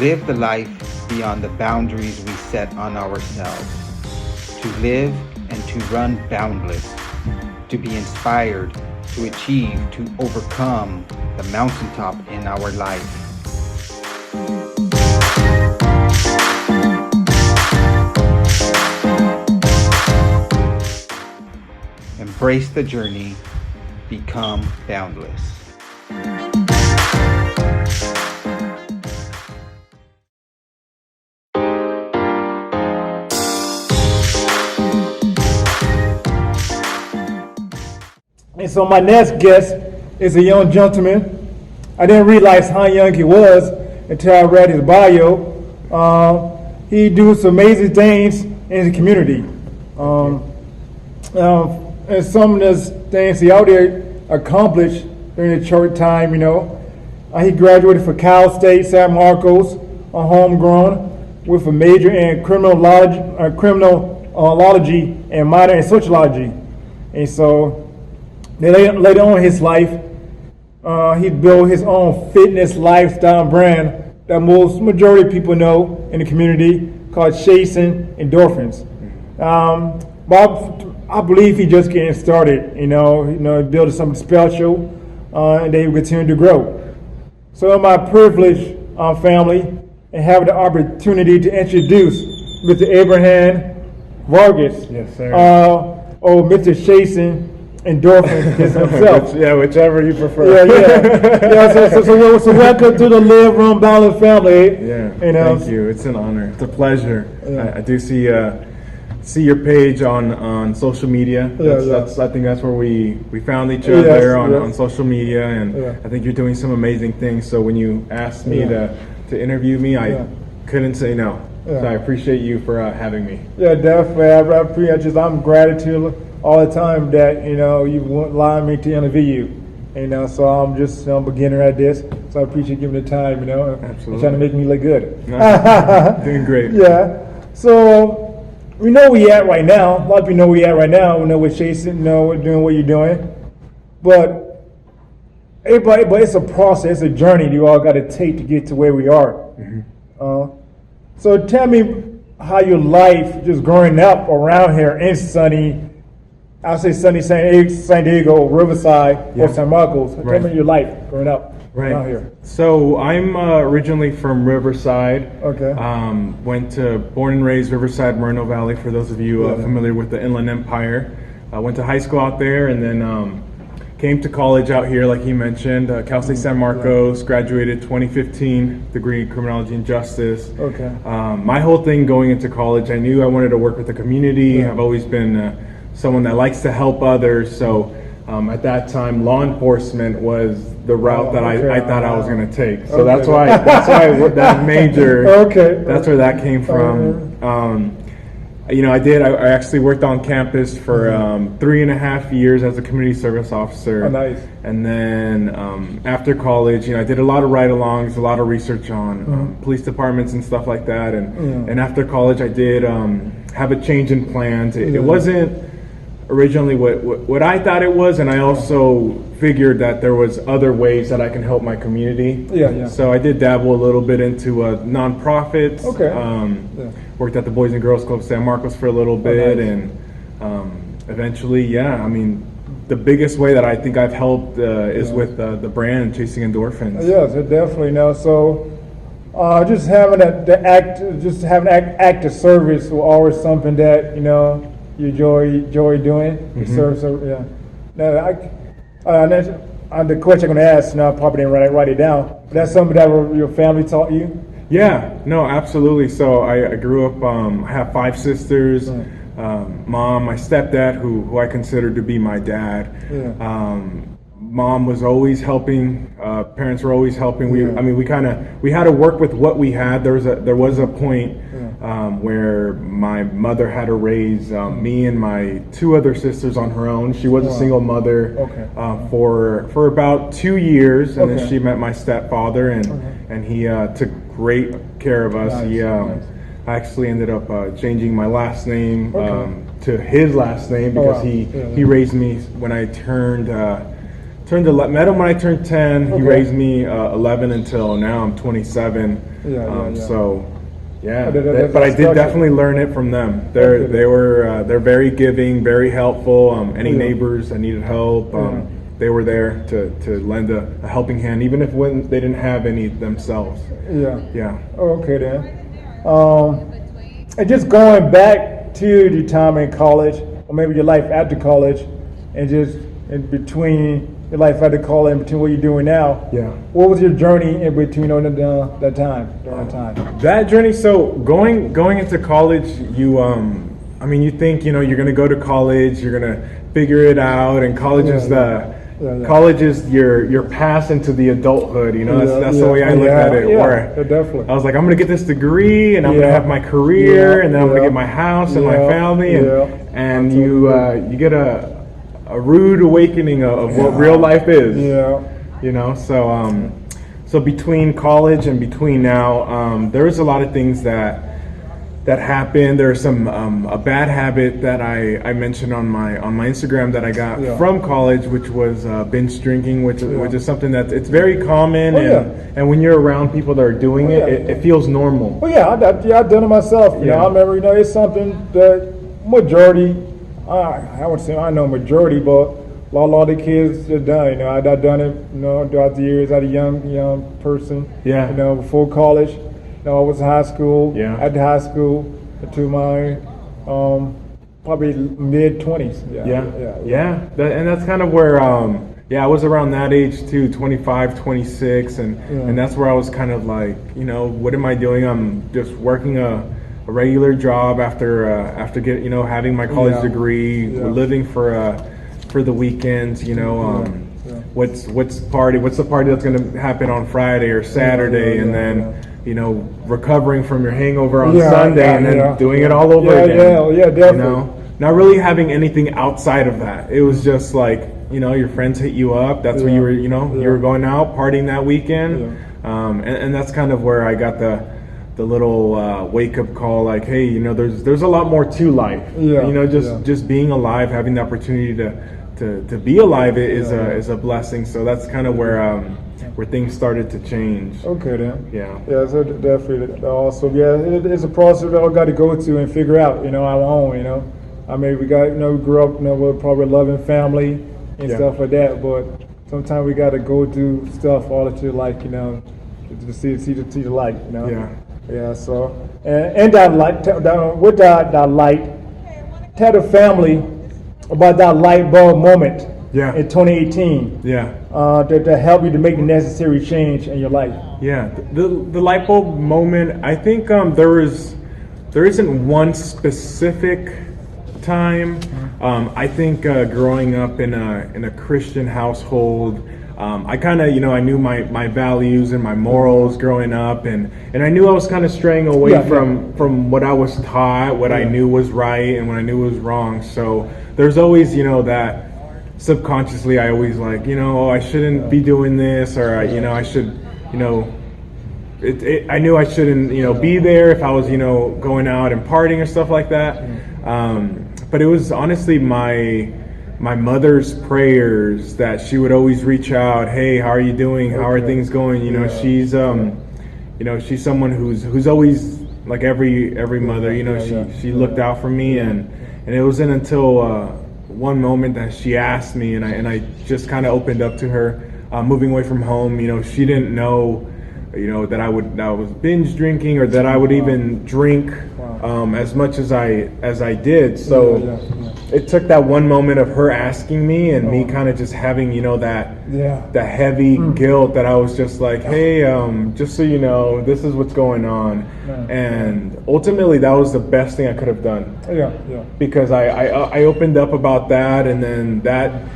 live the life beyond the boundaries we set on ourselves, to live and to run boundless, to be inspired, to achieve, to overcome the mountaintop in our life. Embrace the journey, become boundless. And so my next guest is a young gentleman. I didn't realize how young he was until I read his bio. He does some amazing things in the community. And some of those things he out there accomplished during the short time, he graduated from Cal State San Marcos, homegrown, with a major in criminology and minor in sociology. And so later on in his life, he built his own fitness lifestyle brand that most majority of people know in the community, called Chasing Endorphins. But I believe he just getting started, building something special, and they will continue to grow. So my privileged family and have the opportunity to introduce Mr. Abraham Vargas, yes, sir. Or Mr. Chasing Endorphins himself. Yeah, whichever you prefer. So welcome to the Live, Run, Boundless family. Yeah, thank you. It's an honor. It's a pleasure. Yeah. I do see your page on social media. I think that's where we found each other on social media, and I think you're doing some amazing things. So when you asked me to interview me, I couldn't say no. So I appreciate you for having me. Yeah, definitely. I appreciate I'm gratitude all the time that you won't allow me to interview you. So I'm just a beginner at this. So I appreciate you giving the time. Absolutely. And trying to make me look good. Doing great. Yeah. So we know where we at right now. A lot of people know where we at right now. We know we're chasing. We're doing what you're doing. But it's a process, it's a journey you all got to take to get to where we are. Mm-hmm. So tell me how your life just growing up around here in sunny San Diego, Riverside, or San Marcos. Tell me your life growing up around here. So I'm originally from Riverside. Okay. Born and raised Riverside, Moreno Valley, for those of you familiar with the Inland Empire. I went to high school out there, and then came to college out here, like he mentioned, Cal State San Marcos, graduated 2015, degree in criminology and justice. Okay. My whole thing going into college, I knew I wanted to work with the community. I've always been someone that likes to help others. So at that time, law enforcement was the route that I thought I was going to take. So that's why that major. That's where that came from. I actually worked on campus for 3.5 years as a community service officer. Oh, nice. And then after college, I did a lot of ride-alongs, a lot of research on police departments and stuff like that. And after college, I did have a change in plans. It wasn't originally what I thought it was, and I also figured that there was other ways that I can help my community. So I did dabble a little bit into nonprofits. Worked at the Boys and Girls Club San Marcos for a little bit, and eventually, the biggest way that I think I've helped is with the brand Chasing Endorphins. Yes, definitely. So just having act of service was always something that you enjoy doing. Mm-hmm. The question I'm going to ask now, I probably didn't write it down. But that's something that your family taught you. Yeah, no, absolutely. So I grew up, I have 5 sisters, mom, my stepdad, who I consider to be my dad. Mom was always helping, parents were always helping. We had to work with what we had. There was a point where my mother had to raise me and my 2 other sisters on her own. She was a single mother for about 2 years, and then she met my stepfather, and he took great care of us. I actually ended up changing my last name to his last name because he raised me when I turned met him when I turned 10. He Okay. raised me 11 until now I'm 27. Yeah. So, yeah. That's But I did special. definitely learn it from them. Okay. They're very giving, very helpful. Any Yeah. neighbors that needed help, they were there to lend a helping hand, even if when they didn't have any themselves. Yeah. Yeah. Okay then. And just going back to your time in college, or maybe your life after college, and just in between your life after college and between what you're doing now. Yeah. What was your journey in between during that time? During that time. That journey, so going into college, you you think you're gonna go to college, you're gonna figure it out, and college is college is your pass into the adulthood. That's the way I looked at it. Where definitely. I was like, I'm gonna get this degree, and I'm gonna have my career, and then I'm gonna get my house and my family, and you get a rude awakening of what real life is. So between college and between now, there was a lot of things that happened. There's some a bad habit that I mentioned on my Instagram that I got from college, which was binge drinking, which is something that it's very common, and when you're around people that are doing it feels normal. Well, I've done it myself. I remember, it's something that majority, I would say I know majority, but a lot of the kids have done. I've done it. Throughout the years, as a young person. Yeah. Before college. I was in high school. Yeah. At high school to my probably mid-20s. And that's kind of where I was around that age too, 25, 26, and that's where I was kind of like, what am I doing? I'm just working a regular job after having my college degree, living for the weekends. What's the party that's going to happen on Friday or Saturday, and then recovering from your hangover on Sunday, and then doing it all over again. Definitely. Not really having anything outside of that. It was just like, your friends hit you up. That's where you were, you were going out partying that weekend, and that's kind of where I got the little wake up call, like, hey, there's a lot more to life. Just being alive, having the opportunity to be alive is a blessing. So that's kind of where things started to change. Okay then. Yeah. So definitely. Also, it's a process that we got to go to and figure out. Our own. I mean, we got we grew up with probably a loving family and stuff like that. But sometimes we got to go do stuff all to to see the light. So and that light, with that light, tell the family about that light bulb moment. In 2018. To help you to make the necessary change in your life. The light bulb moment, I think there isn't one specific time. I think growing up in a Christian household, I kind of I knew my values and my morals growing up, and I knew I was kind of straying away from what I was taught, what I knew was right and what I knew was wrong. So there's always that subconsciously I always like, I shouldn't be doing this, or I should, I knew I shouldn't, be there if I was, going out and partying or stuff like that. But it was honestly my mother's prayers that she would always reach out. Hey, how are you doing? How are things going? She's she's someone who's always, like every mother, she looked out for me, and it wasn't until one moment that she asked me, and I just kind of opened up to her, moving away from home. She didn't know, that I was binge drinking, or that I would even drink as much as I did. So it took that one moment of her asking me, and me kind of just having that heavy guilt that I was just like, hey, just so you know, this is what's going on. And ultimately that was the best thing I could have done. Because I opened up about that, and then that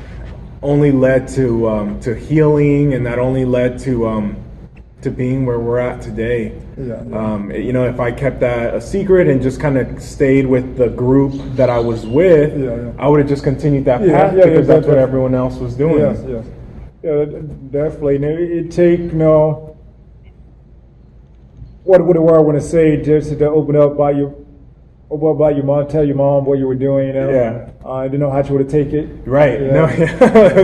only led to healing, and that only led to being where we're at today. If I kept that a secret and just kind of stayed with the group that I was with, I would have just continued that path, because that's what everyone else was doing. Definitely. It take what would the world want to say just to open up about your what about your mom? Tell your mom what you were doing, you know? Yeah. I didn't know how she would take it. Right. Yeah. No,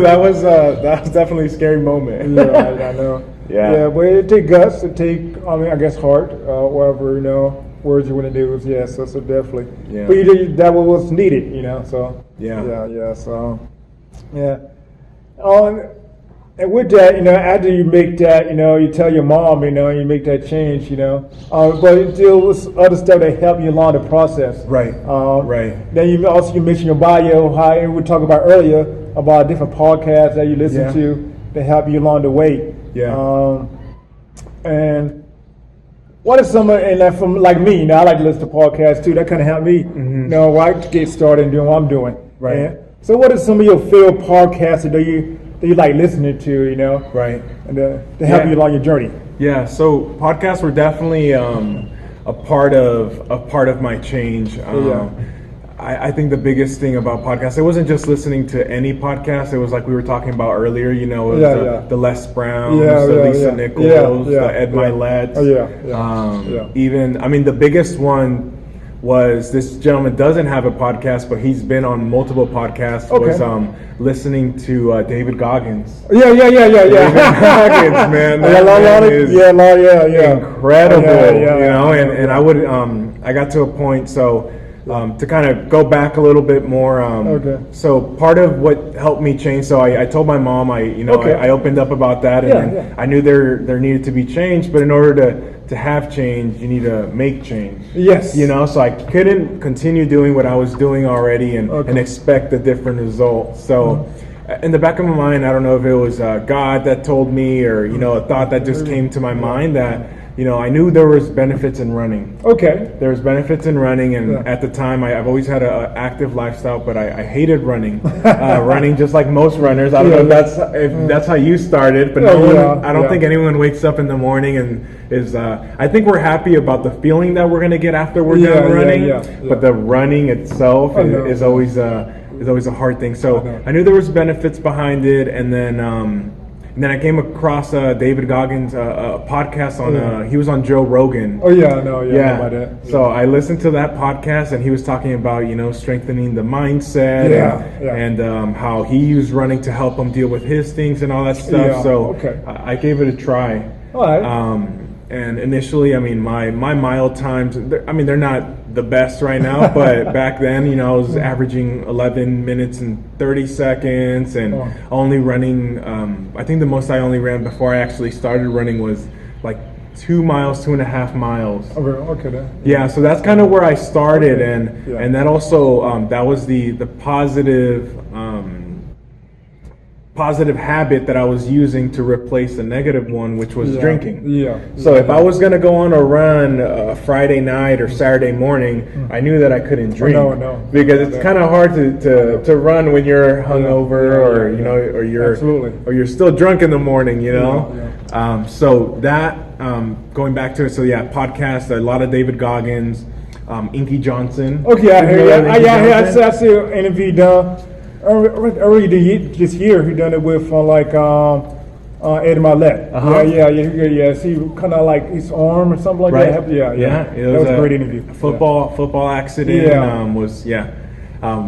that was definitely a scary moment. Yeah, I know. Yeah. But it take guts, it take, I guess, heart, whatever, words you want to do. Yeah, so definitely. Yeah. But you did, that was needed, so. Yeah. Yeah, so, yeah. And with that, after you make that, you tell your mom, you make that change, but it still was other stuff that help you along the process. Right. Right. Then you mentioned your bio, how we talked about earlier about different podcasts that you listen to that help you along the way. Yeah. And what are some, and from like me, I like to listen to podcasts too. That kind of helped me, when I get started and doing what I'm doing. Right. And so, what are some of your favorite podcasts that you like listening to? Right. And to help you along your journey. Yeah. So podcasts were definitely a part of my change. I think the biggest thing about podcasts, it wasn't just listening to any podcast. It was like we were talking about earlier, it was the Les Browns, the Lisa Nichols, the Ed Milet. Even, the biggest one was this gentleman doesn't have a podcast, but he's been on multiple podcasts. Was listening to David Goggins. David Goggins, man, that man is incredible. And I would I got to a point to kind of go back a little bit more. So part of what helped me change. So I told my mom I opened up about that, and I knew there needed to be change, but in order to have change, you need to make change. Yes. So I couldn't continue doing what I was doing already and expect a different result. So in the back of my mind, I don't know if it was God that told me or, a thought that just came to my mind that, I knew there was benefits in running. Okay. There was benefits in running, and at the time, I've always had an active lifestyle, but I hated running. Running just like most runners. I don't know if that's how you started, but I don't think anyone wakes up in the morning and is. I think we're happy about the feeling that we're going to get after we're done running, but the running itself is always a hard thing. So I knew there was benefits behind it, and then I came across David Goggins' podcast on. He was on Joe Rogan. Oh yeah, I know about that. So I listened to that podcast, and he was talking about strengthening the mindset, and how he used running to help him deal with his things and all that stuff. I gave it a try. All right. And initially, my mile times, they're not the best right now, but back then, I was averaging 11 minutes and 30 seconds and only running, I think the most I only ran before I actually started running was like 2 miles, 2.5 miles. Okay then. Yeah, so that's kind of where I started, and that also, that was the positive habit that I was using to replace the negative one, which was drinking. So if I was going to go on a run Friday night or Saturday morning, I knew that I couldn't drink. Because it's kind of hard to run when you're hungover or you're still drunk in the morning, So that going back to it, podcast, a lot of David Goggins, Inky Johnson. Okay, I hear you. I see an interview done. Early this year, he done it with Ed Milet. Yeah. See, kind of like his arm or something like that. That was a great interview. Football accident.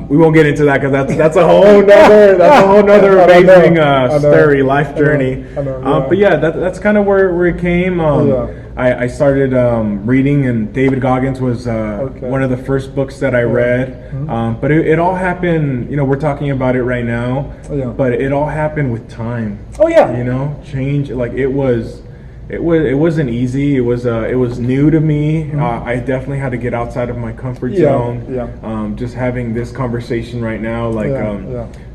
We won't get into that because that's a whole nother amazing story, life journey. But that's kind of where it came. I started reading, and David Goggins was one of the first books that I read. But it all happened. We're talking about it right now. But it all happened with time. Change. Like it wasn't easy. It was new to me. I definitely had to get outside of my comfort zone. Just having this conversation right now,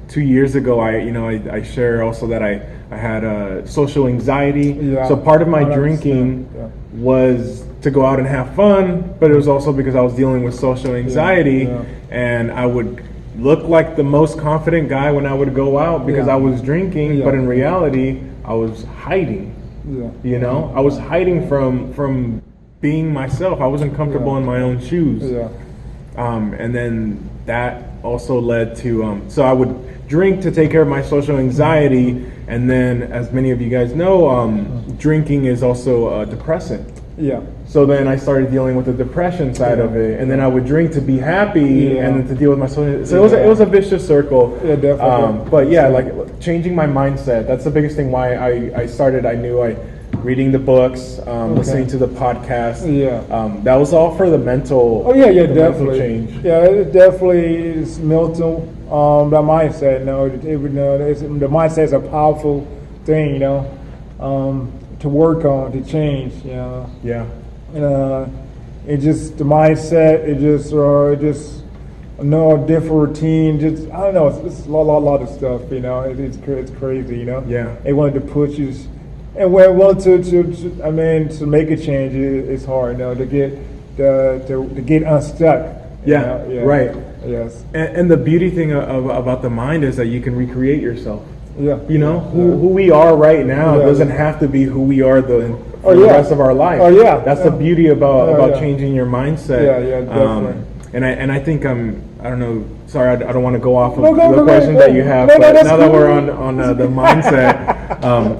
2 years ago, I share also that I had social anxiety. So part of my drinking was to go out and have fun, but it was also because I was dealing with social anxiety, and I would look like the most confident guy when I would go out because I was drinking, but in reality, I was hiding. I was hiding from being myself. I wasn't comfortable in my own shoes. And then that also led to so I would drink to take care of my social anxiety, and then as many of you guys know, drinking is also a depressant. Yeah. So then I started dealing with the depression side of it, and then I would drink to be happy, and then to deal with my social. So it was a vicious circle. Yeah, definitely. But yeah, like changing my mindset. That's the biggest thing. Why I started. I knew reading the books, listening to the podcast. Yeah. That was all for the mental. Oh yeah, the definitely. mental change. Yeah, it definitely is mental. The mindset, the mindset is a powerful thing, to work on, to change, Yeah. It just the mindset. It just different routine. Just I don't know. It's a lot of stuff. It's crazy. Yeah. They wanted to push you, and when I want to make a change, it's hard. To get unstuck. Yeah. Right. Yes. And the beauty thing about the mind is that you can recreate yourself. Yeah. Who we are right now doesn't have to be who we are for the rest of our life. Oh yeah. That's the beauty about changing your mindset. Yeah, definitely. And I think I don't know. Sorry, I don't want to go off of No, the question that you have. No, but that's now that cool. we're on the mindset,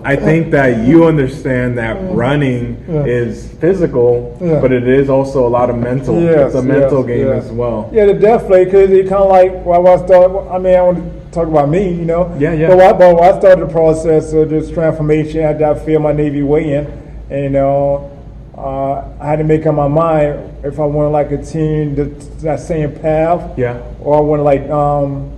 I think that you understand that running is physical, but it is also a lot of mental. Yes, it's a mental yes, game yes. as well. Yeah, definitely, because it kind of like when I started. I want to talk about me, Yeah. But when I started the process of this transformation after I failed my Navy weigh-in, and I had to make up my mind if I want to continue that same path, or I want to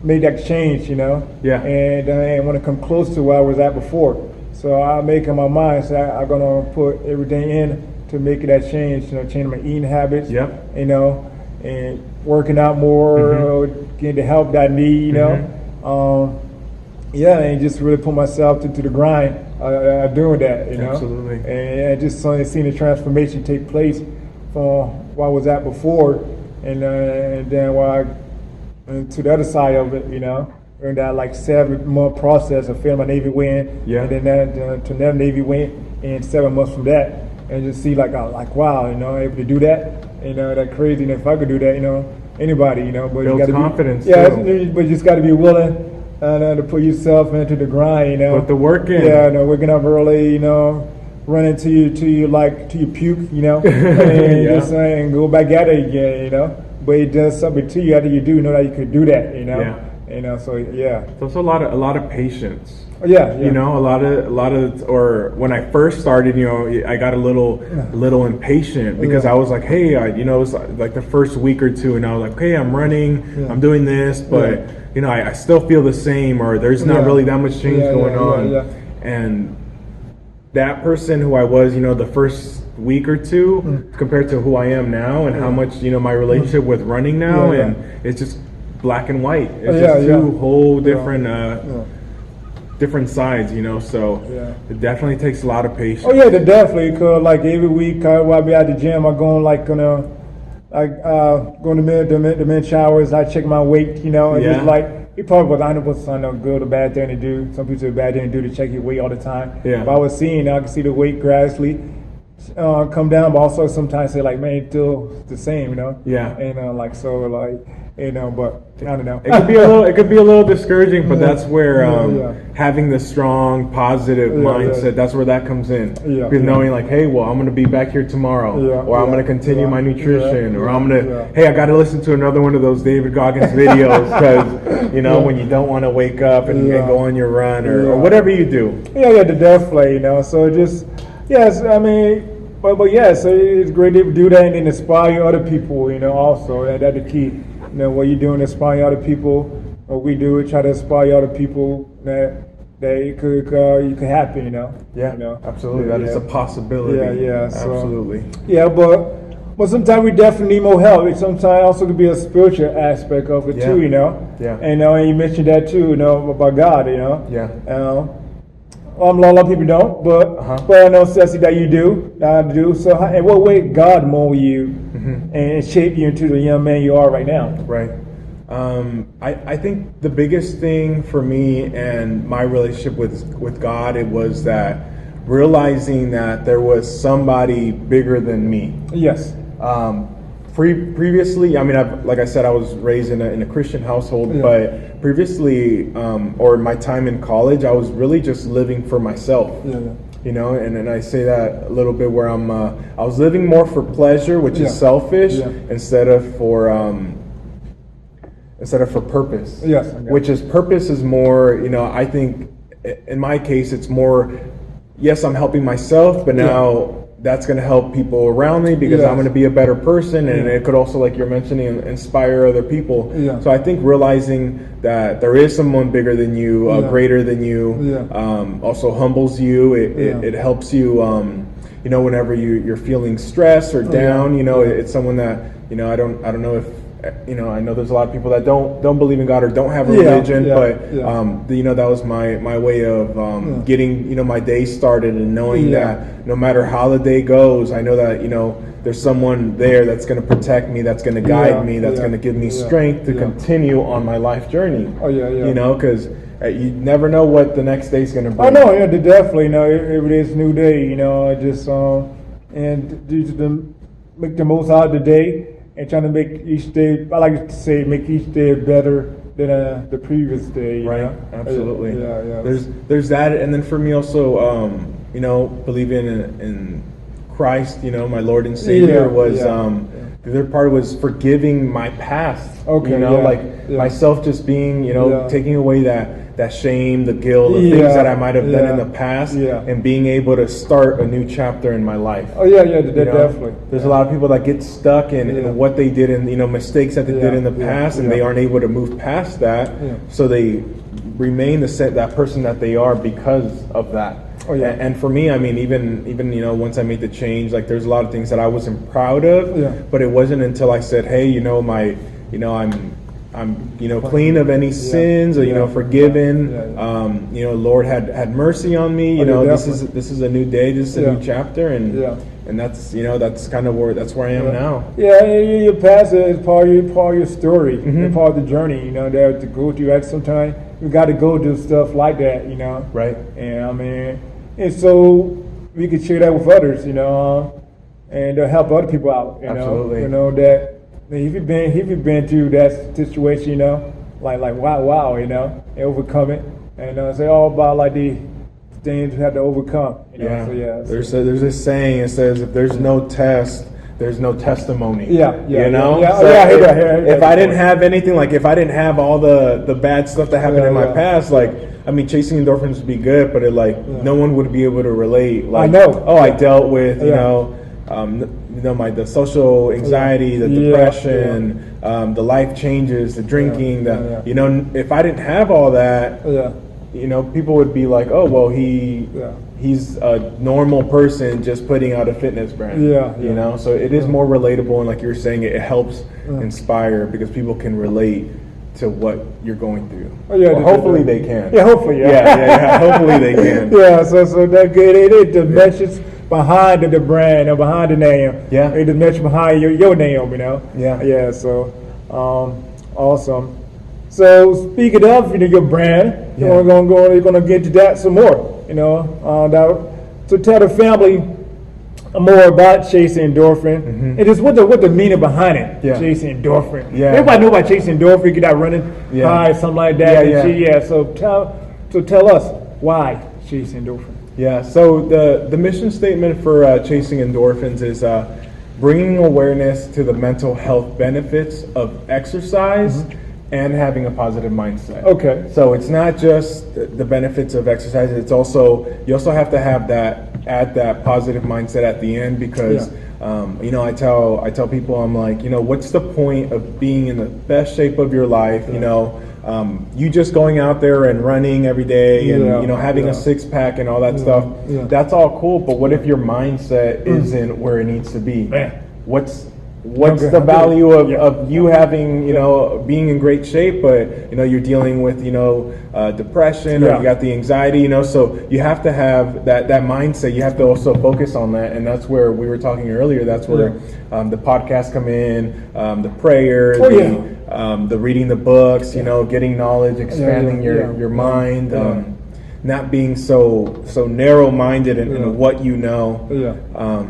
make that change, and I want to come close to where I was at before. So I make up my mind, so I'm gonna put everything in to make that change, change my eating habits, and working out more, getting the help that I need, and just really put myself into the grind doing that, Absolutely. And I just seeing the transformation take place from where I was at before, and then to the other side of it, during that 7-month process of failing my Navy win, and then to another Navy win, and 7 months from that, and just see wow, able to do that, that crazy. And if I could do that, anybody, but Builds you got to confidence. but you just got to be willing to put yourself into the grind, Put the work in. Yeah, waking up early, running to your puke, and just and go back at it again, But it does something to you after you do know that you could do that, So yeah. So it's a lot of patience. Yeah. A lot of, or when I first started, I got a little impatient because I was like, hey, it was like the first week or two, and I was like, hey, I'm running, I'm doing this, but I still feel the same, or there's not really that much change going on. And that person who I was, the first week or two compared to who I am now, and how much my relationship with running now, and it's just black and white. It's just two whole different different sides, so it definitely takes a lot of patience. Oh yeah, definitely. Cause every week while I be at the gym, I go go to the men showers. I check my weight, and just it probably was 100% a good or bad thing to do. Some people say a bad thing to do to check your weight all the time. Yeah. But I was seeing, I can see the weight gradually come down, but also sometimes say man, it's still the same, Yeah. And but I don't know. It could be a little discouraging, but that's where having the strong, positive mindset, that's where that comes in. Because knowing hey, well, I'm going to be back here tomorrow, or I'm going to continue my nutrition, or I'm going to, hey, I got to listen to another one of those David Goggins videos, because, when you don't want to wake up and go on your run, or whatever you do. Yeah, definitely, so just, yes, but yeah, so it's great to do that and then inspire other people, also, that's the key. What you doing to inspire other people, what we do, we try to inspire other people that you could happen, Yeah, absolutely. That is a possibility. Yeah, so, absolutely. Yeah, but sometimes we definitely need more help. It sometimes also could be a spiritual aspect of it too, Yeah. And you mentioned that too, about God, Yeah. A lot of people don't, but I know, Ceci, that you do. So, in what way God mold you and shape you into the young man you are right now? Right. I think the biggest thing for me and my relationship with God, it was that realizing that there was somebody bigger than me. Yes. Previously, like I said, I was raised in a Christian household, but previously, or my time in college, I was really just living for myself. you know, and I say that a little bit where I was living more for pleasure, which is selfish, instead of for purpose. Yes. Which is purpose is more, you know, I think in my case it's more, yes, I'm helping myself, but now that's going to help people around me because I'm going to be a better person, and it could also, like you're mentioning, inspire other people. So I think realizing that there is someone bigger than you, greater than you, also humbles you. It helps you, you know, whenever you're feeling stressed or down. You know, it's someone that, you know, I don't know if, you know, I know there's a lot of people that don't believe in God or don't have a religion, but you know, that was my way of getting, you know, my day started, and knowing that no matter how the day goes, I know that, you know, there's someone there that's going to protect me, that's going to guide me, that's going to give me strength to continue on my life journey. You know, because you never know what the next day's going to bring. Oh no, yeah, definitely. You know, every day's a new day. You know, just and just make the most out of the day. And trying to make each day, I like to say, make each day better than the previous day. Right, know? Absolutely. Yeah. There's that, and then for me also, you know, believing in Christ, you know, my Lord and Savior was. The other part was forgiving my past. You know, like myself just being, you know, taking away that shame, the guilt, the things that I might have done in the past, and being able to start a new chapter in my life. Definitely. There's a lot of people that get stuck in what they did, and, you know, mistakes that they did in the past, and they aren't able to move past that, so they remain that person that they are because of that. And for me, I mean, even you know, once I made the change, like there's a lot of things that I wasn't proud of, but it wasn't until I said, hey, you know, I'm you know, clean of any sins, or, you know, forgiven. You know, Lord had mercy on me. You know, this is a new day, this is a new chapter, and that's, you know, that's kind of where I am now. Your past is part of your story, and part of the journey. You know, that to go through. Sometimes you got to go through stuff like that. You know, right? And I mean, and so we can share that with others. You know, and help other people out. Absolutely. You know that. If you've been through that situation, you know, like wow, you know, and overcome it, and say all about like the things you have to overcome. You know? There's this saying. It says, if there's no test, there's no testimony. You know. If I didn't have anything, like if I didn't have all the bad stuff that happened in my past, like, I mean, Chasing Endorphins would be good, but it no one would be able to relate. Like, I know. I dealt with you know. You know, the social anxiety, the depression, the life changes, the drinking, you know, if I didn't have all that, you know, people would be like, oh, well, he's a normal person just putting out a fitness brand. You know, so it is more relatable, and like you were saying, it helps inspire because people can relate to what you're going through. Hopefully they can. Hopefully, hopefully they can. So that good. The message behind the brand or behind the name. The message behind your name, you know. So awesome. So speaking of, you know, your brand, we're gonna get to that some more. You know, so tell the family more about Chasing Endorphin and just what the meaning behind it. Chasing Endorphin. Everybody know about Chasing Endorphin. Get that running high, something like that. So tell us why Chasing Endorphin. So the mission statement for Chasing Endorphins is bringing awareness to the mental health benefits of exercise and having a positive mindset. So it's not just the benefits of exercise, it's also, you also have to have add that positive mindset at the end, because you know, I tell people, I'm like, you know, what's the point of being in the best shape of your life, you know, you just going out there and running every day and, you know, having a six pack and all that stuff, that's all cool, but what if your mindset isn't where it needs to be? What's the value of you having, you know, being in great shape, but, you know, you're dealing with, you know, depression, or you got the anxiety, you know, so you have to have that mindset. You have to also focus on that, and that's where we were talking earlier. That's where the podcasts come in, the prayer, the reading the books, you know, getting knowledge, expanding your mind. not being so narrow-minded in what you know. Yeah.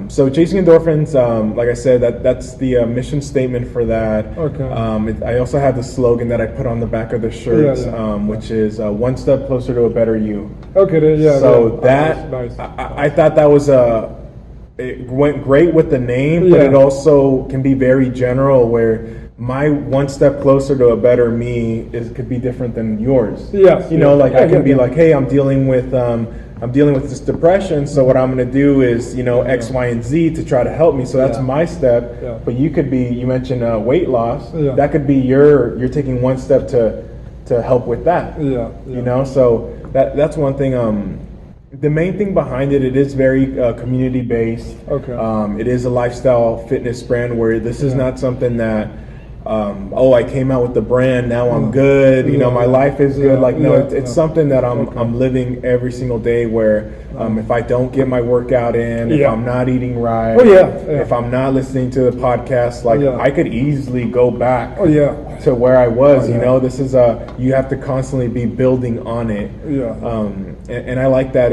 So Chasing Endorphins, like I said, that's the mission statement for that. Okay. I also have the slogan that I put on the back of the shirts, which is one step closer to a better you. Okay. Yeah. So yeah. that Nice. I thought that was it went great with the name, but Yeah. it also can be very general, where my one step closer to a better me could be different than yours. Yes. You know, like I can be yeah. like, hey, I'm dealing with this depression, so what I'm going to do is, X, Y, and Z to try to help me. So that's my step. Yeah. But you could be, you mentioned weight loss. Yeah. That could be you're taking one step to help with that. Yeah. You know, so that's one thing. The main thing behind it is very community based. Okay. It is a lifestyle fitness brand where this is not something that I came out with the brand, now I'm good, my life is good. Like, no, it's something that I'm living every single day, where if I don't get my workout in, if I'm not eating right, if I'm not listening to the podcast, like I could easily go back to where I was. This is you have to constantly be building on it. And I like that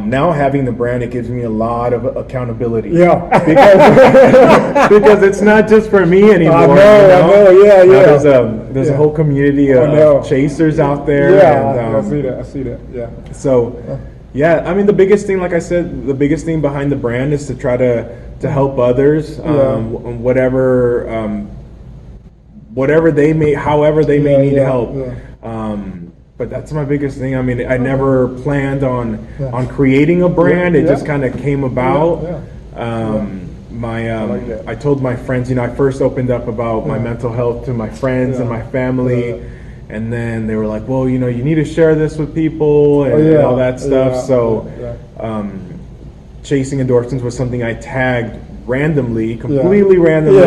now having the brand, it gives me a lot of accountability. Because it's not just for me anymore. I know. There's a whole community of chasers out there. Yeah, I see that. Yeah. So, I mean, the biggest thing, like I said, the biggest thing behind the brand is to try to help others, whatever they may, however they may need help. But that's my biggest thing. I mean, I never planned on creating a brand. It just kind of came about. I told my friends, I first opened up about my mental health to my friends and my family, and then they were like, well, you need to share this with people and all that stuff. So Chasing Endorphins was something I tagged completely randomly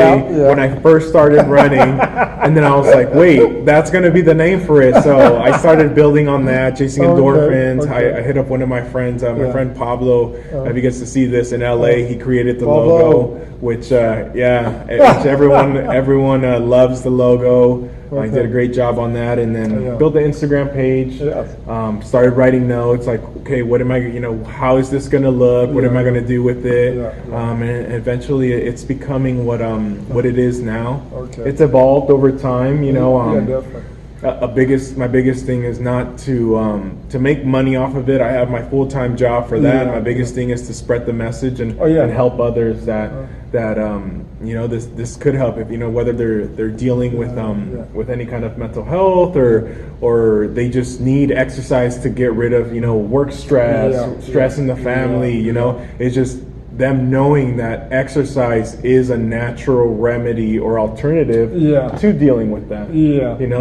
when I first started running. And then I was like, wait, that's going to be the name for it. So I started building on that, Chasing Endorphins. I hit up one of my friends, my friend Pablo, if he gets to see this in LA, he created the logo, which everyone loves the logo. I did a great job on that, and then built the Instagram page. Started writing notes, like, okay, what am I, how is this going to look? What am I going to do with it? And eventually, it's becoming what it is now. It's evolved over time, definitely. My biggest thing is not to make money off of it. I have my full-time job for that. My biggest thing is to spread the message and help others that this could help, if whether they're dealing with any kind of mental health, or they just need exercise to get rid of work stress in the family. It's just them knowing that exercise is a natural remedy or alternative to dealing with that.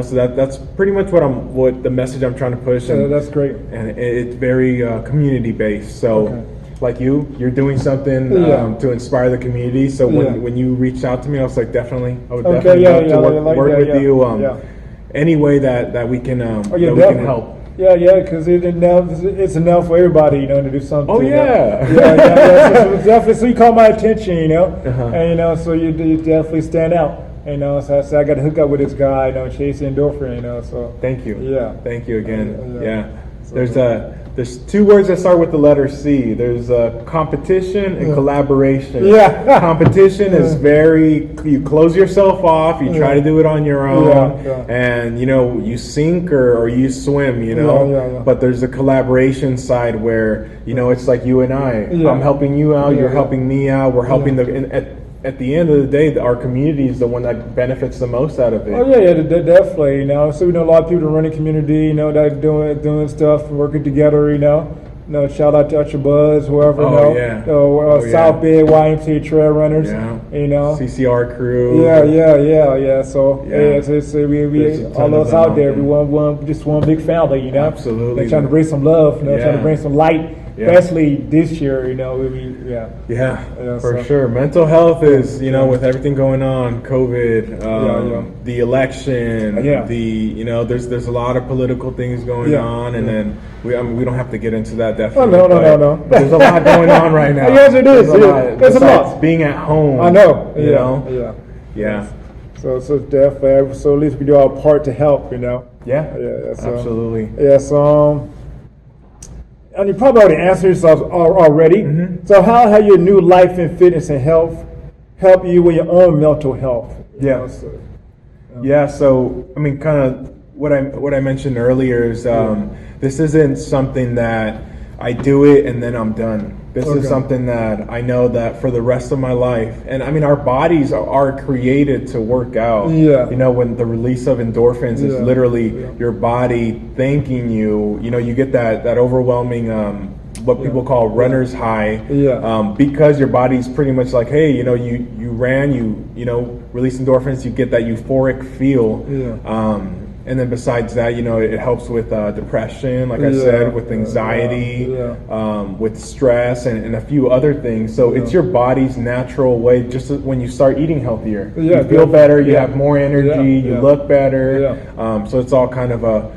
So that's pretty much what the message I'm trying to push. And that's great. And it's very community based. So like you're doing something to inspire the community. So when you reached out to me, I was like, definitely, I would definitely love to work with you. Any way that we can we can help. Because it's enough for everybody, to do something. Oh yeah, So definitely. So you caught my attention, and so you definitely stand out. So I got to hook up with this guy, Chasing Endorphin, so. Thank you. Thank you again. So, There's two words that start with the letter C. There's competition and collaboration. Competition is you close yourself off, you try to do it on your own, and you sink or you swim, But there's a collaboration side where, it's like you and I. I'm helping you out, you're helping me out, we're helping at the end of the day, our community is the one that benefits the most out of it. Definitely. So we know a lot of people running community, that are doing stuff, working together. Shout out to Ultra Buzz, whoever. South Bay YMCA Trail Runners. CCR crew. So we all those out there. We just one big family. Absolutely. They're trying to bring some love. Trying to bring some light. Especially this year, for sure. Mental health is, with everything going on, COVID, the election, there's a lot of political things going on, and then we don't have to get into that definitely. No. But there's a lot going on right now. Yes, it is. There's a lot. Being at home. I know. So definitely. So at least we do our part to help. Absolutely. and you probably already answered yourself already. So how have your new life in fitness and health help you with your own mental health? Yeah. Yeah. So I mean, kind of what I mentioned earlier is this isn't something that I do it and then I'm done. This is something that I know that for the rest of my life, and I mean, our bodies are created to work out. Yeah. You know, when the release of endorphins is literally your body thanking you. You know, you get that overwhelming what people call runner's high. Because your body's pretty much like, hey, you know, you ran, you know, release endorphins, you get that euphoric feel. And then besides that, you know, it helps with depression, like I said, with anxiety, with stress, and a few other things. So it's your body's natural way. Just when you start eating healthier, you feel better, you have more energy, you look better. So it's all kind of a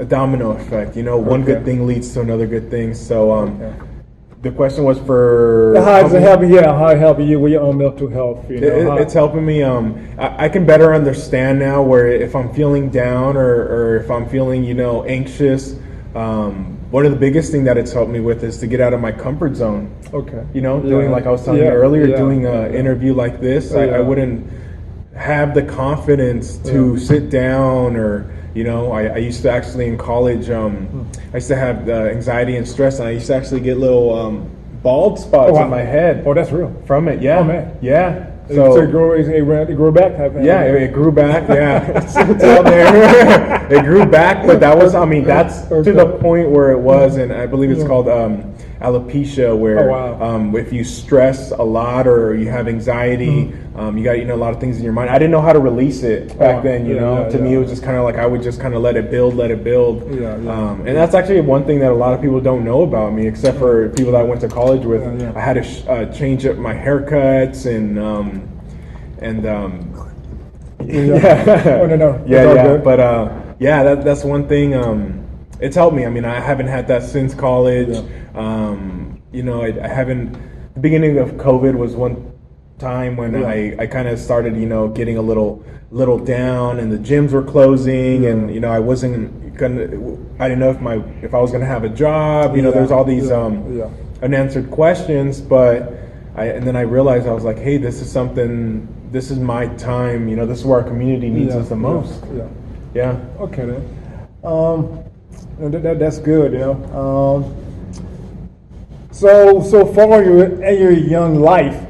domino effect. You know, one good thing leads to another good thing. So the question was for how it helping you with your own mental health. You know, it's helping me. I can better understand now where if I'm feeling down or if I'm feeling, you know, anxious. One of the biggest thing that it's helped me with is to get out of my comfort zone. You know, doing like I was telling you earlier, doing an interview like this, I wouldn't have the confidence to sit down or. You know, I used to actually in college, I used to have anxiety and stress, and I used to actually get little bald spots on my head. Oh, that's real. From it, yeah. Oh, man. Yeah. So it grew back? It grew back, it's out there. It grew back, but that was, I mean, that's to the point where it was, and I believe it's called alopecia, where if you stress a lot or you have anxiety, you got, you know, a lot of things in your mind. I didn't know how to release it back then, you know. To me, it was just kind of like I would just kind of let it build. And that's actually one thing that a lot of people don't know about me, except for people that I went to college with. I had to change up my haircuts but that's one thing. It's helped me. I mean, I haven't had that since college. You know, I haven't. The beginning of COVID was one time when I kind of started, you know, getting a little down, and the gyms were closing, and you know, I wasn't gonna. I didn't know if I was gonna have a job. You know, there's all these unanswered questions, but and then I realized I was like, hey, this is something. This is my time. You know, this is where our community needs us the most. Okay then. That's good. You know. So far in your young life.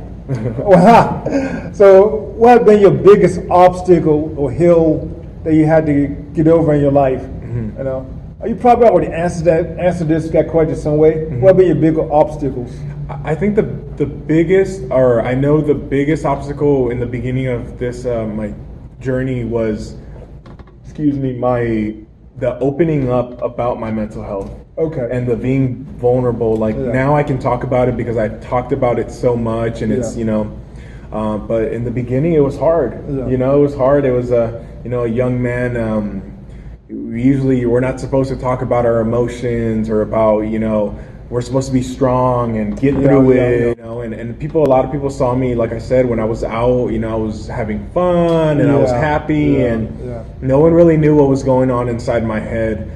So what have been your biggest obstacle or hill that you had to get over in your life? You know, you probably already answered that question some way. What have been your bigger obstacles? I think the biggest, or I know the biggest obstacle in the beginning of this my journey was, the opening up about my mental health. And the being vulnerable. Like now I can talk about it because I've talked about it so much, and it's, you know, but in the beginning it was hard. You know, it was hard. It was a young man. Usually we're not supposed to talk about our emotions or about, you know, we're supposed to be strong and get through it, you know, and a lot of people saw me, like I said, when I was out, you know, I was having fun and I was happy, and no one really knew what was going on inside my head.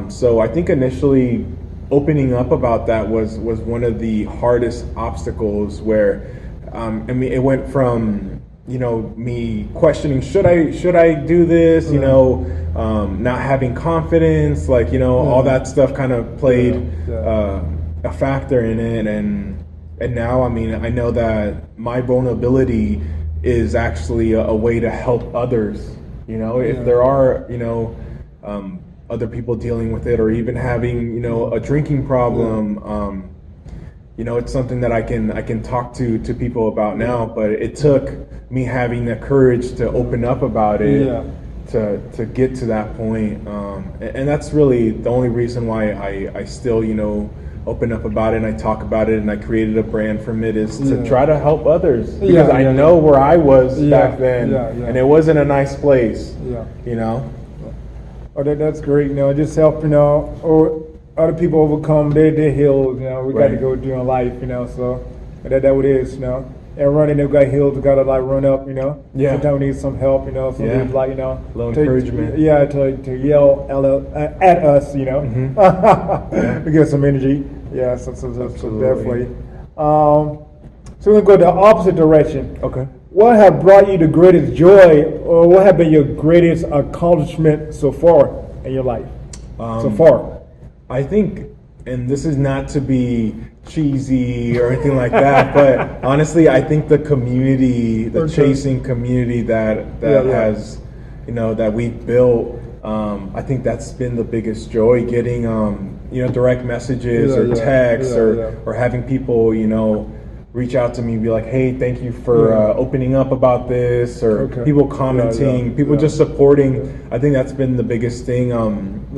So I think initially opening up about that was one of the hardest obstacles, where I mean, it went from, you know, me questioning, should I do this, you know, not having confidence, like, you know, all that stuff kind of played a factor in it, and now, I mean, I know that my vulnerability is actually a way to help others, you know, if there are, you know, other people dealing with it, or even having, you know, a drinking problem, you know, it's something that I can talk to people about now, but it took me having the courage to open up about it to get to that point, and that's really the only reason why I still, you know, open up about it and I talk about it, and I created a brand from it, is to try to help others, because I know where I was back then, and it wasn't a nice place, you know. Oh, that's great. You know, just help, you know, or other people overcome their hills. You know, we got to go through in life. You know, so that's what it is. You know. and running, they've got hills, got to like run up, Yeah. Sometimes we need some help, so Yeah. there's like, Little encouragement. Yeah, to yell at us, to get some energy. Yeah, so definitely. So we're going to go the opposite direction. Okay. What have brought you the greatest joy, or what have been your greatest accomplishment so far in your life? So far. I think, and this is not to be cheesy or anything like that, but honestly, I think the community, the chasing community that has, that we've built, I think that's been the biggest joy, getting, direct messages or texts or having people, reach out to me and be like, hey, thank you for opening up about this, or people commenting, people just supporting. I think that's been the biggest thing.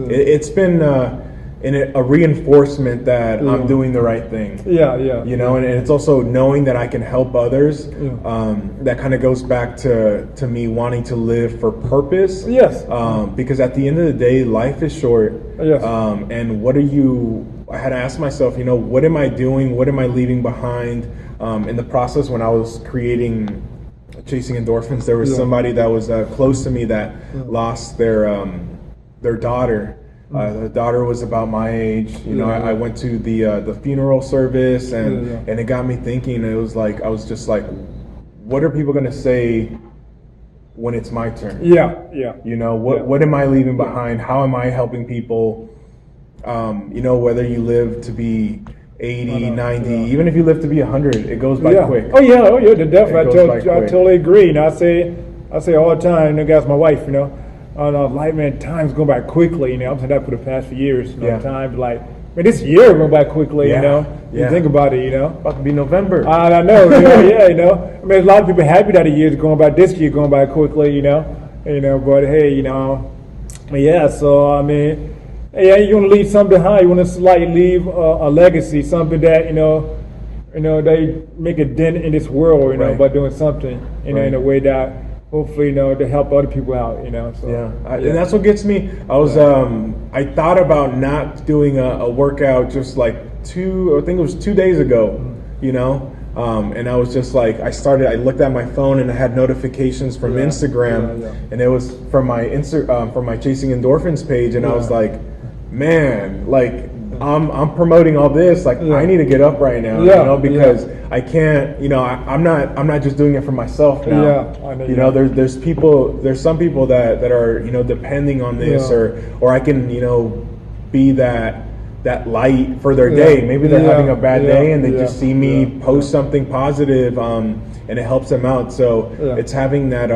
It's been a reinforcement that I'm doing the right thing. And it's also knowing that I can help others. That kind of goes back to me wanting to live for purpose. Yes. Because at the end of the day, life is short. Yes. And I had to ask myself, what am I doing? What am I leaving behind? In the process, when I was creating Chasing Endorphins, there was somebody that was close to me that lost their daughter. The daughter was about my age. I went to the funeral service, and it got me thinking. It was like, I was just like, what are people gonna say when it's my turn? What am I leaving behind? How am I helping people? Whether you live to be 80, 90, even if you live to be 100, it goes by quick. Oh yeah, definitely. I totally agree. I say all the time, guys, my wife, life, man, time's going by quickly. I'm saying that for the past few years. Time, like, man, this year going by quickly. You think about it. About to be November. I know. I mean, a lot of people happy that the year's going by. This year going by quickly. But hey, yeah. So I mean. Yeah, you want to leave something behind. You want to leave a legacy, something that they make a dent in this world, by doing something, in a way that hopefully, to help other people out, So, and that's what gets me. I was, I thought about not doing a workout just like I think it was 2 days ago, and I was just like, I looked at my phone and I had notifications from Instagram, and it was from my from my Chasing Endorphins page, and I was like, man, like I'm promoting all this, like I need to get up right now, because I can't, I'm not just doing it for myself now. There's some people that are, depending on this, or I can, be that light for their day. Maybe they're having a bad day and they just see me post something positive, and it helps them out. So it's having that,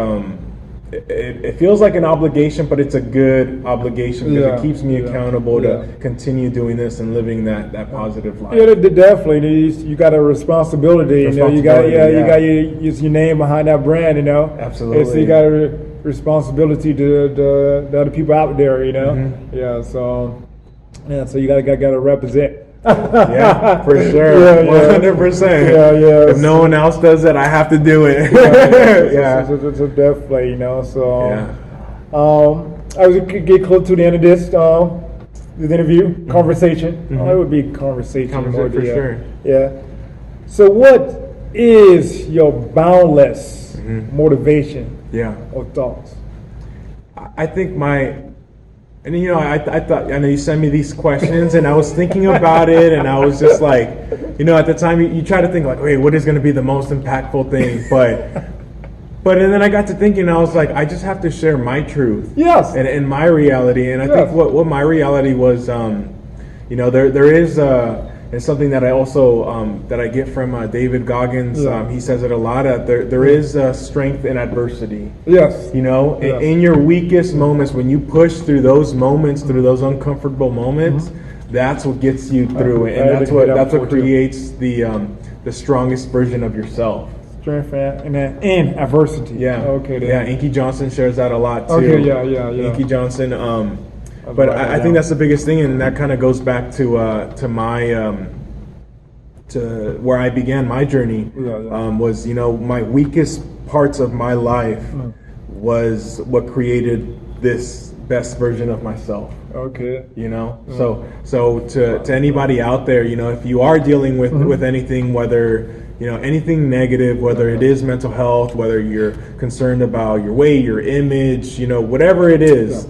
it feels like an obligation, but it's a good obligation because it keeps me accountable to continue doing this and living that positive life. Yeah, definitely. You got a responsibility. You got your name behind that brand. Absolutely. So you got a responsibility to the other people out there. So you gotta represent. Yeah, for sure. 100%. If no one else does it, I have to do it. So definitely, I was get close to the end of this interview, conversation. It would be conversation more, for sure. Yeah. So what is your boundless motivation or thoughts? I think and I thought, I know you sent me these questions, and I was thinking about it, and I was just like, at the time you try to think like, okay, what is going to be the most impactful thing? And then I got to thinking, I was like, I just have to share my truth, and my reality, and I think what my reality was, there is it's something that I also that I get from David Goggins. He says it a lot. There is strength in adversity. Yes. In your weakest moments, when you push through those moments, through those uncomfortable moments, that's what gets you through it, and that's what creates the strongest version of yourself. Strength and adversity. Yeah. Okay. Then. Yeah. Inky Johnson shares that a lot too. Okay. Yeah. Inky Johnson. But I think that's the biggest thing, and that kind of goes back to my to where I began my journey. Was my weakest parts of my life was what created this best version of myself. Okay. So to anybody out there, if you are dealing with anything, whether anything negative, whether it is mental health, whether you're concerned about your weight, your image, whatever it is,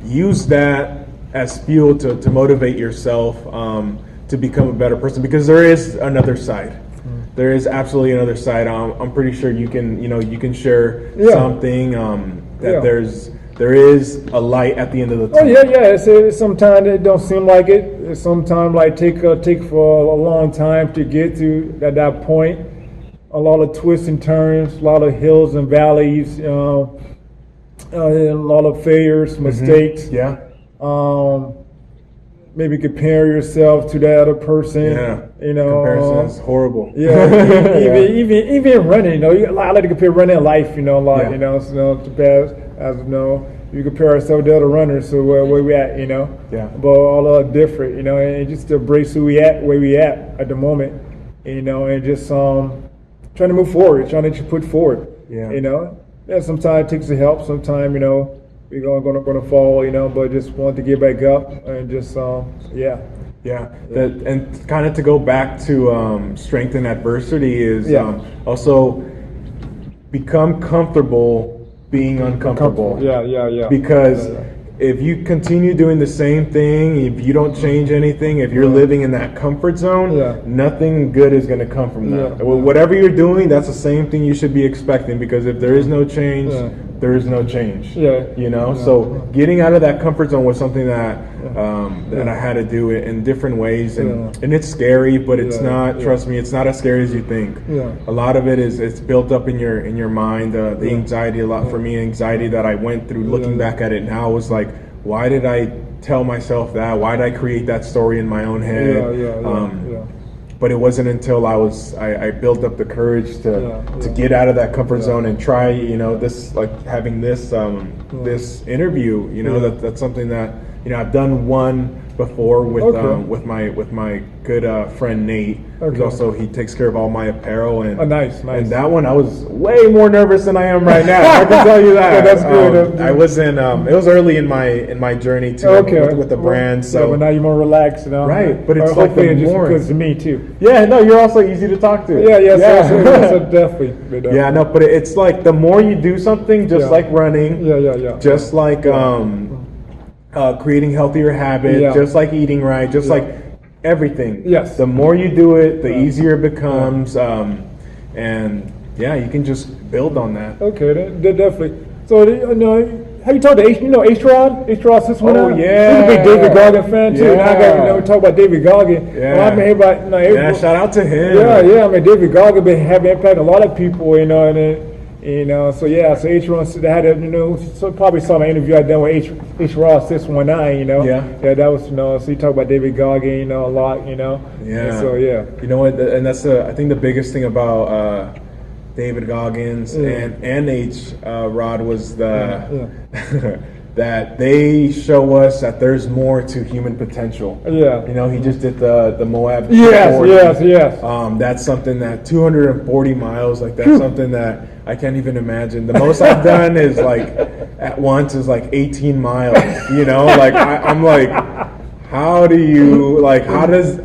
use that as fuel to motivate yourself to become a better person, because there is another side. There is absolutely another side. I'm pretty sure you can share something that there is a light at the end of the tunnel. It's sometimes it don't seem like it. It's sometimes like take for a long time to get to that point. A lot of twists and turns, a lot of hills and valleys, a lot of failures, mistakes. Maybe compare yourself to that other person. Comparison is horrible. Even running. I like to compare running in life. To pass as you compare ourselves to other runners. So where we at? But all are different. And just to embrace who we at, where we at the moment. And just trying to move forward, trying to put forward. Sometimes it takes the help. Sometimes we're gonna fall, but just want to get back up and just and kind of to go back to strength in adversity is also become comfortable being uncomfortable. Because if you continue doing the same thing, if you don't change anything, if you're living in that comfort zone, nothing good is going to come from that. Whatever you're doing, that's the same thing you should be expecting, because if there is no change, there is no change. So getting out of that comfort zone was something that that I had to do in different ways, and it's scary, but it's not. Trust me, it's not as scary as you think. A lot of it is it's built up in your mind. The anxiety, a lot for me, anxiety that I went through. Looking back at it now, was like, why did I tell myself that? Why did I create that story in my own head? But it wasn't until I built up the courage to get out of that comfort zone and try, this, like having this this interview, that's something that I've done one before with my good friend Nate. He takes care of all my apparel, and nice. And that one I was way more nervous than I am right now. I can tell you that. That's good. I was in. It was early in my journey too with the brand. So but now you're more relaxed, Right, but it's like the more. Because to me too. Yeah, no, you're also easy to talk to. So definitely. Yeah, no, but it's like the more you do something, just like running. Just like creating healthier habits, just like eating right, just like everything. Yes. The more you do it, the easier it becomes, and you can just build on that. Okay, that definitely. So have you talked to H-Rod? H-Rod since when? Oh yeah. He's a big David Goggins fan too. Yeah. And we talk about David Goggins. Yeah. Well, I mean, everybody, shout out to him. I mean, David Goggins been having impact on a lot of people. So H-Rod had so probably saw my interview I done with H-Rod 619, that was, so you talk about David Goggins, a lot, Yeah. So, You know what, and that's I think the biggest thing about David Goggins and H-Rod was that they show us that there's more to human potential. He just did the Moab. Yes. That's something that 240 miles, like that's something that I can't even imagine. The most I've done is at once is 18 miles. I'm like, how do you how does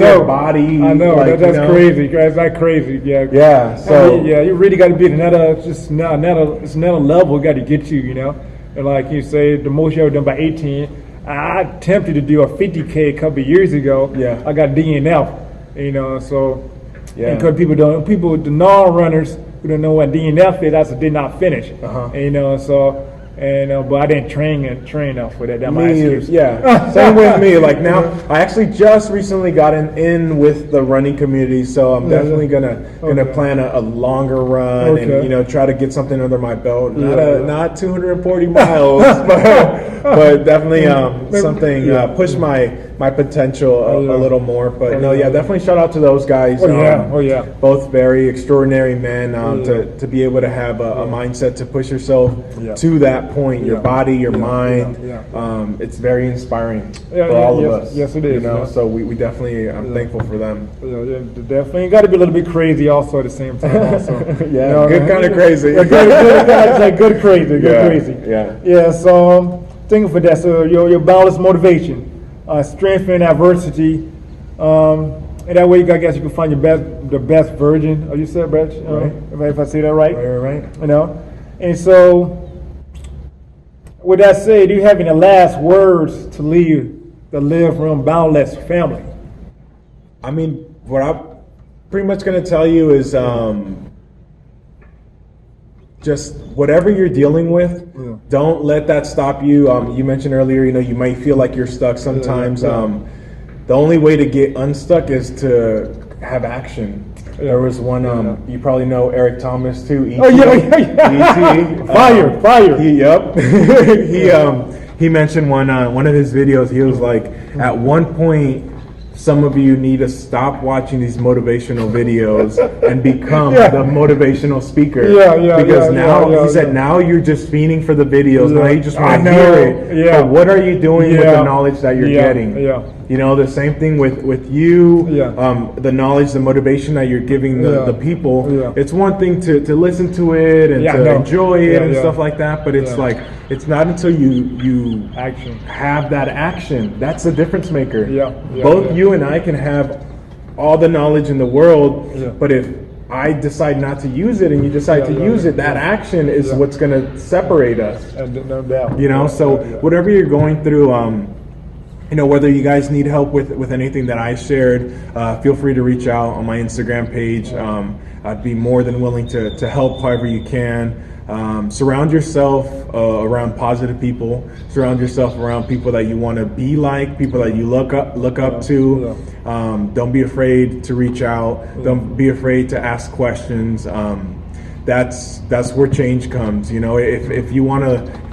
your body? I know that's crazy. That's not crazy. Yeah. So you really got to be at another level. Got to get you. And like you say, the most you ever done by 18. I attempted to do a 50K a couple of years ago. Yeah. I got DNF. So because the non-runners who don't know what DNF is, I did not finish. But I didn't train enough for that. That's my excuse. Yeah, same with me. Now, I actually just recently got in with the running community, so I'm definitely gonna plan a longer run and try to get something under my belt. Not 240 miles, but definitely something push my potential a little more. But definitely shout out to those guys. Both very extraordinary men. To be able to have a mindset to push yourself to that point, your body, your mind. It's very inspiring for all of us. Yes, it is. So we definitely, I'm thankful for them. Definitely. You got to be a little bit crazy also at the same time. Also. Good kind of crazy. Good crazy. Yeah. So thinking for that. So your boundless motivation, strength in adversity. And that way, I guess you can find the best version of yourself, right? If I say that right. Right. You know, and so with that said, do you have any last words to leave the Live Room Boundless family? I mean, what I'm pretty much going to tell you is just whatever you're dealing with, don't let that stop you. You mentioned earlier, you might feel like you're stuck sometimes. The only way to get unstuck is to have action. There was one, you probably know Eric Thomas too. E.T. Oh yeah. E.T. Fire. He mentioned one of his videos. He was like, at one point, some of you need to stop watching these motivational videos and become the motivational speaker. Because now you're just fiending for the videos. Now you just want to hear it. But what are you doing with the knowledge that you're getting? The same thing with you, the knowledge, the motivation that you're giving the people. It's one thing to listen to it and to enjoy it and stuff like that, but it's like, it's not until you have that action. That's the difference maker. Both you and I can have all the knowledge in the world, but if I decide not to use it and you decide to use it, that action is what's going to separate us. No doubt. Whatever you're going through, whether you guys need help with anything that I shared, feel free to reach out on my Instagram page. I'd be more than willing to help however you can. Surround yourself around positive people. Surround yourself around people that you want to be like, people that you look up to. Don't be afraid to reach out. Don't be afraid to ask questions. That's where change comes. If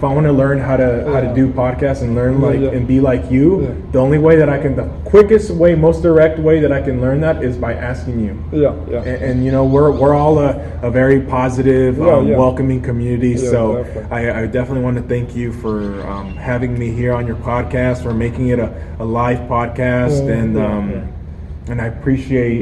I want to learn how to do podcasts and learn and be like you, the only way that the quickest way, most direct way that I can learn that is by asking you. And we're all a very positive, welcoming community. So I definitely want to thank you for having me here on your podcast, for making it a live podcast, and I appreciate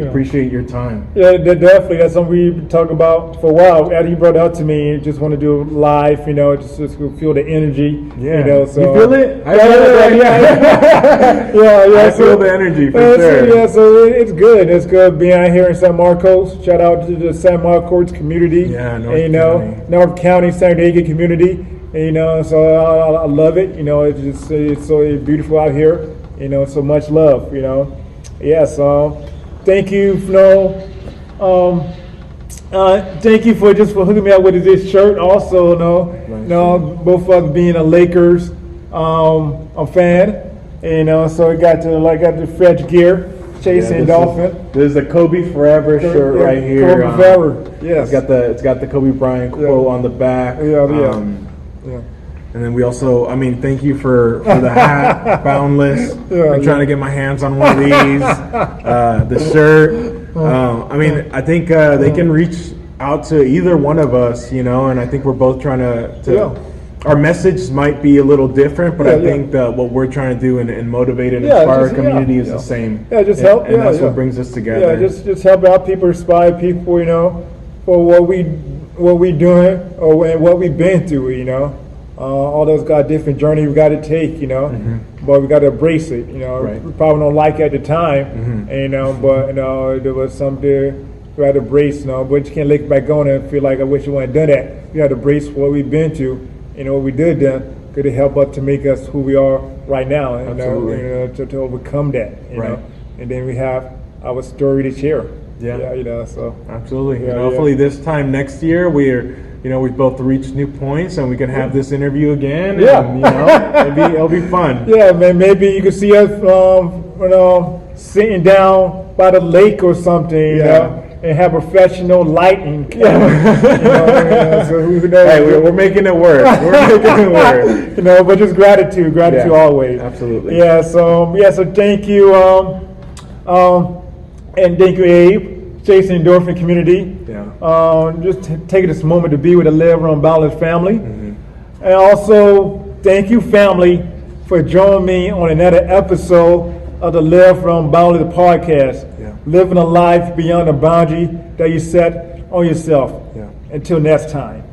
your time. Yeah, definitely. That's something we've been talking about for a while. After you brought it up to me, just want to do it live, just feel the energy. So you feel it? I feel it. I feel the energy for sure. So it's good. It's good being out here in San Marcos. Shout out to the San Marcos community. North County, San Diego community. So I love it. It's so beautiful out here. So much love. Thank you, Flo. Thank you for hooking me up with this shirt. Also, both of us being a Lakers a fan, so I got the French gear, Chasing Endorphins. This is the Kobe Forever shirt right here. Kobe Forever. Yes. It's got the Kobe Bryant quote on the back. And then we also, thank you for the hat, Boundless. I'm trying to get my hands on one of these. The shirt. I think they can reach out to either one of us, and I think we're both trying to our message might be a little different, but I think what we're trying to do and motivate and inspire our community is the same. Just help. And that's what brings us together. Just help out people, inspire people, for what we doing and what we've been through, all those got different journey we got to take, but we got to embrace it. We probably don't like it at the time, but there was something we had to embrace. But you can't look back on it and feel like I wish I wouldn't have done that. We had to embrace what we've been to, what we did then could help us to make us who we are right now, to overcome that. And then we have our story to share. So absolutely. Hopefully this time next year we've both reached new points and we can have this interview again. And, it'll be fun. Maybe you can see us, sitting down by the lake or something. And have professional lighting. So who knows? Hey, we're making it work. But just gratitude always. Absolutely. So thank you, and thank you, Abe. Chasing Endorphin community. Just taking this moment to be with the Live Room Boundless family. And also, thank you, family, for joining me on another episode of the Live Room Boundless podcast. Living a life beyond the boundary that you set on yourself. Until next time.